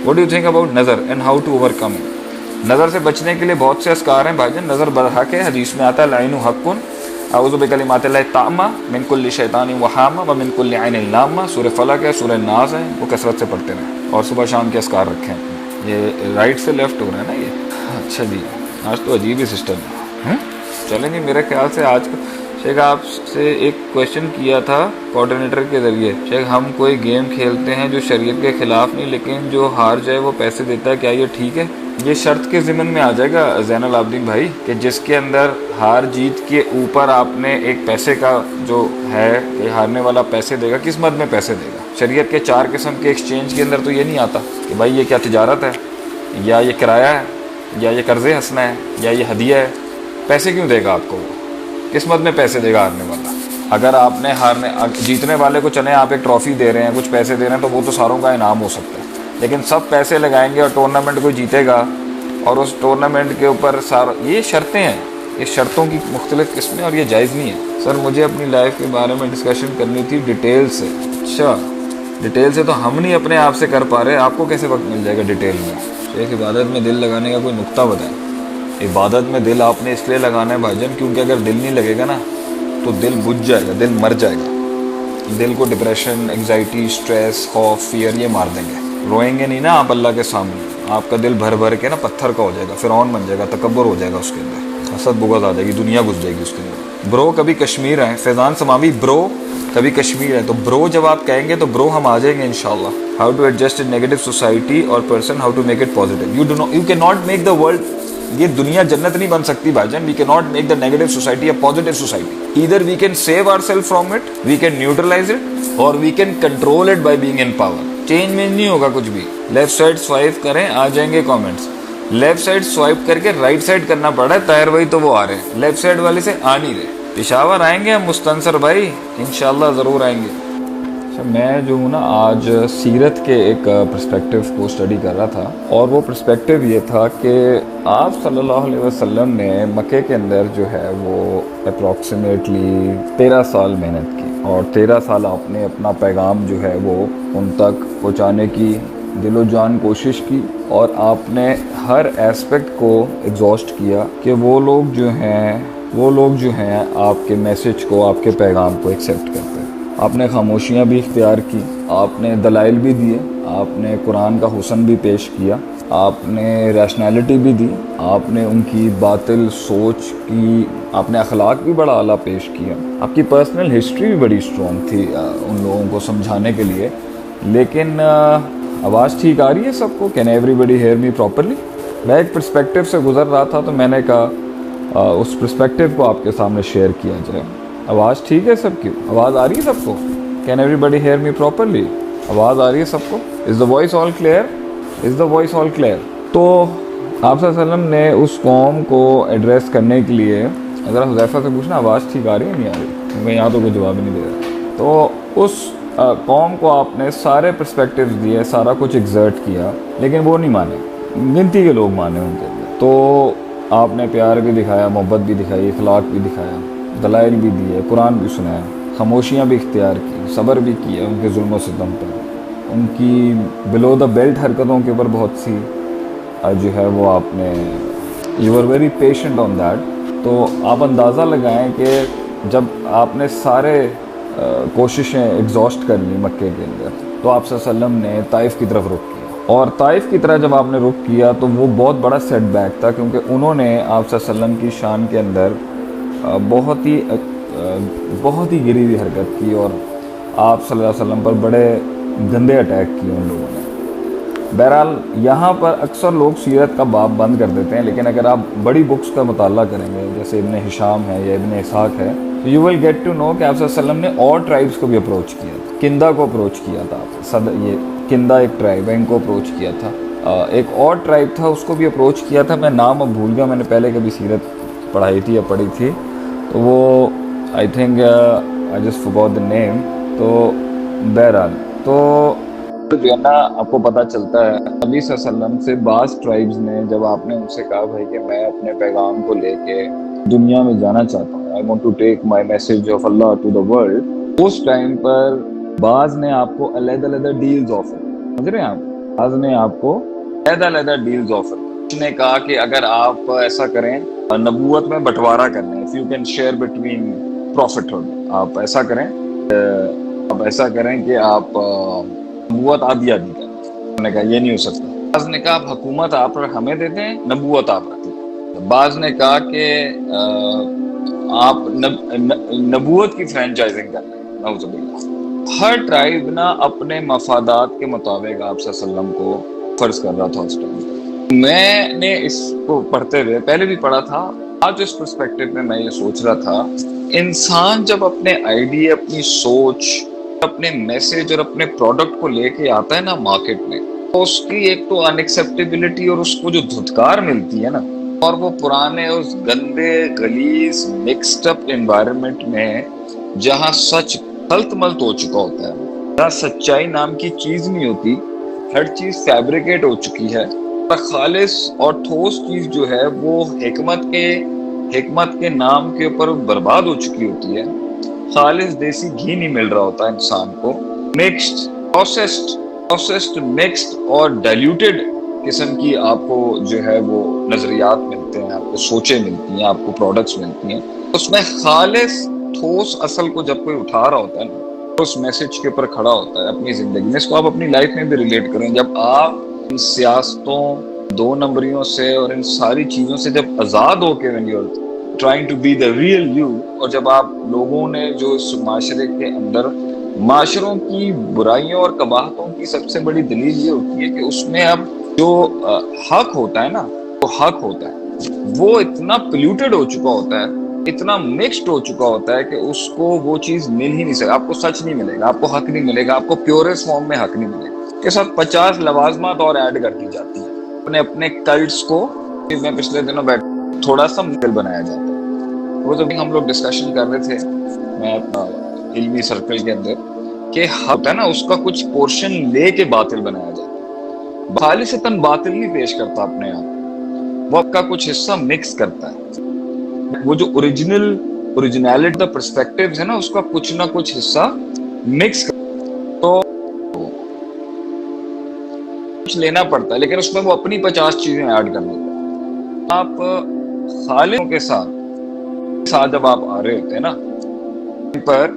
What do you think about نظر and how to overcome it? نظر سے بچنے کے لیے بہت سے اذکار ہیں بھائی جان. نظر برحق ہے, حدیث میں آتا ہے العین حق, اعوذ بکلمات اللہ التامہ من کل شیطان وہامہ ومن کل عین لامہ. سورہ فلق ہے, سورہ ناس ہے, وہ کثرت سے پڑھتے رہیں اور صبح شام کے اذکار رکھیں. یہ رائٹ سے لیفٹ ہو رہا ہے نا یہ. اچھا جی, آج تو عجیب ہی سسٹم ہے. چلیں جی, میرے خیال سے آج شیخ آپ سے ایک کویشچن کیا تھا کوآرڈینیٹر کے ذریعے. شیخ ہم کوئی گیم کھیلتے ہیں جو شریعت کے خلاف نہیں, لیکن جو ہار جائے وہ پیسے دیتا ہے, کیا یہ ٹھیک ہے؟ یہ شرط کے ضمن میں آ جائے گا زین العابدین بھائی, کہ جس کے اندر ہار جیت کے اوپر آپ نے ایک پیسے کا جو ہے کہ ہارنے والا پیسے دے گا, کس مد میں پیسے دے گا. شریعت کے 4 قسم کے ایکسچینج کے اندر تو یہ نہیں آتا کہ بھائی یہ کیا تجارت ہے, یا یہ کرایہ ہے, یا یہ قرض حسنہ ہے, یا یہ ہدیہ ہے. پیسے کیوں دے گا آپ کو وہ, کس مد میں پیسے دے گا ہارنے والا؟ اگر آپ نے جیتنے والے کو چلیں آپ ایک ٹرافی دے رہے ہیں, کچھ پیسے دے رہے ہیں, تو وہ تو ساروں کا انعام ہو سکتا ہے. لیکن سب پیسے لگائیں گے اور ٹورنامنٹ کوئی جیتے گا اور اس ٹورنامنٹ کے اوپر یہ شرطیں ہیں, یہ شرطوں کی مختلف قسمیں, اور یہ جائز نہیں ہے. سر مجھے اپنی لائف کے بارے میں ڈسکشن کرنی تھی ڈیٹیل سے. اچھا ڈیٹیل سے تو ہم نہیں اپنے آپ سے کر پا رہے, آپ کو کیسے وقت مل جائے گا ڈیٹیل میں؟ شیخ عبادت میں دل لگانے کا کوئی نقطہ بتائیں. عبادت میں دل آپ نے اس لیے لگانا ہے بھائی جان کیونکہ اگر دل نہیں لگے گا نا تو دل بجھ جائے گا, دل مر جائے گا. دل کو ڈپریشن, انگزائٹی, اسٹریس, خوف, فیئر یہ مار دیں گے. روئیں گے نہیں نا آپ اللہ کے سامنے, آپ کا دل بھر بھر کے نا پتھر کا ہو جائے گا, فرعون بن جائے گا, تکبر ہو جائے گا اس کے اندر, حسد بغض آ جائے گی, دنیا گھس جائے گی اس کے اندر. برو کبھی کشمیر ہے, فیضان سماوی برو کبھی کشمیر ہے, تو برو جب آپ کہیں گے تو برو ہم آ جائیں گے انشاءاللہ. How to adjust in negative society اور person, how to make it positive. You can not make the world, یہ دنیا جنت نہیں بن سکتی بھائی جان. We can not make the negative society a positive society. Either we can save our self from it, we can neutralize it, اور we can control it by being in power. Change میں نہیں ہوگا کچھ بھی. Left side swipe کریں, آ جائیں گے comments. Left side swipe کر کے رائٹ سائڈ کرنا پڑا ہے, طاہر بھائی تو وہ آ رہے ہیں, لیفٹ سائڈ والے سے آ نہیں رہے. پشاور آئیں گے ہم مستنصر بھائی انشاءاللہ, ضرور آئیں گے. میں جو ہوں نا آج سیرت کے ایک پرسپیکٹیو کو اسٹڈی کر رہا تھا, اور وہ پرسپیکٹیو یہ تھا کہ آپ صلی اللہ علیہ وسلم نے مکے کے اندر جو ہے وہ اپروکسیمیٹلی 13 سال محنت کی, اور 13 سال آپ نے اپنا پیغام جو ہے وہ ان تک پہنچانے کی دل و جان کوشش کی, اور آپ نے ہر ایسپیکٹ کو ایگزاسٹ کیا کہ وہ لوگ جو ہیں آپ کے میسج کو, آپ کے پیغام کو ایکسیپٹ کرتے ہیں. آپ نے خاموشیاں بھی اختیار کی, آپ نے دلائل بھی دیے, آپ نے قرآن کا حسن بھی پیش کیا, آپ نے ریشنالٹی بھی دی, آپ نے ان کی باطل سوچ کی, آپ نے اخلاق بھی بڑا اعلیٰ پیش کیا. آپ کی پرسنل ہسٹری بھی بڑی اسٹرانگ تھی ان لوگوں کو سمجھانے کے لیے. لیکن آواز ٹھیک آ رہی ہے سب کو؟ Can every body hear me properly? میں ایک پرسپیکٹیو سے گزر رہا تھا تو میں نے کہا اس پرسپیکٹیو کو آپ کے سامنے شیئر کیا جائے. آواز ٹھیک ہے سب کی؟ آواز آ رہی ہے سب کو؟ Can every body hear me properly? آواز آ رہی ہے سب کو؟ Is the voice all clear? Is the voice all clear? تو آپ صلی اللہ علیہ وسلم نے اس قوم کو ایڈریس کرنے کے لیے, اگر حذیفہ سے پوچھنا آواز ٹھیک آ رہی ہے نہیں آ رہی, کیونکہ یہاں تو کوئی جواب ہی نہیں دے رہا, تو اس قوم کو آپ نے سارے پرسپیکٹیوز دیے, سارا کچھ ایگزرٹ کیا, لیکن وہ نہیں مانے, گنتی کے لوگ مانے ان کے اندر. تو آپ نے پیار بھی دکھایا, محبت بھی دکھائی, اخلاق بھی دکھایا, دلائل بھی دیے, قرآن بھی سنایا, خاموشیاں بھی اختیار کی, صبر بھی کیا ان کے ظلم و ستم پر, ان کی بلو دا بیلٹ حرکتوں کے اوپر بہت سی جو ہے وہ آپ نے, you are very patient on that. تو آپ اندازہ لگائیں کہ جب آپ نے سارے کوششیں ایگزاسٹ کر لی مکے کے اندر, تو آپ صلی اللہ علیہ وسلم نے طائف کی طرف رخ کیا, اور طائف کی طرح جب آپ نے رخ کیا تو وہ بہت بڑا سیٹ بیک تھا, کیونکہ انہوں نے آپ صلی اللہ علیہ وسلم کی شان کے اندر بہت ہی گری ہوئی حرکت کی, اور آپ صلی اللہ علیہ وسلم پر بڑے گندے اٹیک کیے ان لوگوں نے. بہرحال یہاں پر اکثر لوگ سیرت کا باب بند کر دیتے ہیں, لیکن اگر آپ بڑی بکس کا مطالعہ کریں گے جیسے ابن ہشام ہے یا ابن اسحاق ہے, تو you will get to know کہ آپ صلی اللہ علیہ وسلم نے اور ٹرائبس کو بھی اپروچ کیا تھا. کندہ کو اپروچ کیا تھا, یہ کندہ ایک ٹرائب ہے, ان کو اپروچ کیا تھا. ایک اور ٹرائب تھا اس کو بھی اپروچ کیا تھا, میں نام اب بھول گیا, میں نے پہلے کبھی سیرت پڑھائی تھی یا پڑھی تھی, تو وہ آئی تھنک آئی جسٹ فورگاٹ دی نیم. تو بہرحال تو جو ہے نا آپ کو پتہ چلتا ہے نبی صلی اللہ علیہ وسلم سے بعض ٹرائبز نے, جب آپ نے ان سے کہا بھائی کہ میں اپنے پیغام کو لے کے دنیا میں جانا چاہتا ہوں, I want to take my message of Allah to the world, اس ٹائم پر بعض نے آپ کو علیحدہ علیحدہ ڈیلز آفر, سمجھ رہے ہیں آپ, آج نے آپ کو علیحدہ ڈیلز آفر، اس نے کہا کہ اگر آپ ایسا کریں نبوت میں بٹوارا کر لیں، if you can share between prophethood، آپ ایسا کریں کہ آپ نبوت آدھی آدھی کریں۔ انہوں نے کہا یہ نہیں ہو سکتا۔ بعض نے کہا آپ حکومت آپ ہمیں دے دیں، نبوت آپ رکھ لیں۔ بعض نے کہا کہ آپ نبوت کی فرینچائزنگ کر لیں، نعوذ باللہ۔ ہر ٹرائب نا اپنے مفادات کے مطابق آپ صلی اللہ علیہ وسلم کو فرض کر رہا تھا اس ٹائم۔ میں نے اس کو پڑھتے ہوئے پہلے بھی پڑھا تھا، آج اس پرسپیکٹو میں یہ سوچ رہا تھا، انسان جب اپنے آئیڈیا، اپنی سوچ، اپنے میسج اور اپنے پروڈکٹ کو لے کے آتا ہے نا مارکیٹ میں، تو اس کی ایک تو ان ایکسیپٹیبلٹی اور اس کو جو دھتکار ملتی ہے نا، اور وہ پرانے اس گندے غلیظ مکسڈ اپ انوائرمنٹ میں جہاں سچ خلط ملط ہو چکا ہوتا ہے، جہاں سچائی نام کی چیز نہیں ہوتی، ہر چیز فیبریکیٹ ہو چکی ہے، خالص اور ٹھوس چیز جو ہے وہ حکمت کے نام کے اوپر برباد ہو چکی ہوتی ہے، خالص دیسی گھی نہیں مل رہا ہوتا انسان کو، مکسڈ پروسیسڈ مکسڈ اور ڈائلیوٹڈ قسم کی آپ کو جو ہے وہ نظریات ملتے ہیں، آپ کو سوچیں ملتی ہیں، آپ کو پروڈکٹس ملتی ہیں، اس میں خالص ٹھوس اصل کو جب کوئی اٹھا رہا ہوتا ہے نا، اس میسج کے اوپر کھڑا ہوتا ہے اپنی زندگی میں، اس کو آپ اپنی لائف میں بھی ریلیٹ کریں، جب آپ ان سیاستوں، دو نمبریوں سے اور ان ساری چیزوں سے جب آزاد ہو کے when you're trying to be the real you، اور جب آپ لوگوں نے جو اس معاشرے کے اندر معاشروں کی برائیوں اور قباحتوں کی سب سے بڑی دلیل یہ ہوتی ہے کہ اس میں اب جو حق ہوتا ہے نا، وہ حق ہوتا ہے، وہ اتنا پلیوٹڈ ہو چکا ہوتا ہے، اتنا مکسڈ ہو چکا ہوتا ہے کہ اس کو وہ چیز مل ہی نہیں سکتا، آپ کو سچ نہیں ملے گا، آپ کو حق نہیں ملے گا، آپ کو پیورسٹ فارم میں حق نہیں ملے گا، کے ساتھ 50 لوازمات اور ایڈ کر دی جاتی ہیں، اپنے کلٹس کو۔ میں پچھلے دنوں تھوڑا سا مشکل بنایا جاتا ہے، وہ جب ہم لوگ ڈسکشن کر رہے تھے میں اپنا علمی سرکل کے اندر، کہ حق ہے نا اس کا کچھ پورشن لے کے باطل بنایا جاتا ہے، خالصتاً باطل نہیں پیش کرتا اپنے آپ، وہ آپ کا کچھ حصہ مکس کرتا ہے، وہ جو اوریجنیلٹی دا پرسپیکٹیوز ہے نا، اس کا کچھ نہ کچھ حصہ مکس کرتا، تو کچھ لینا پڑتا ہے، لیکن اس میں وہ اپنی 50 چیزیں ایڈ کر دیتا ہے۔ آپ خالقوں کے ساتھ جب آپ آ رہے ہوتے ہیں نا پر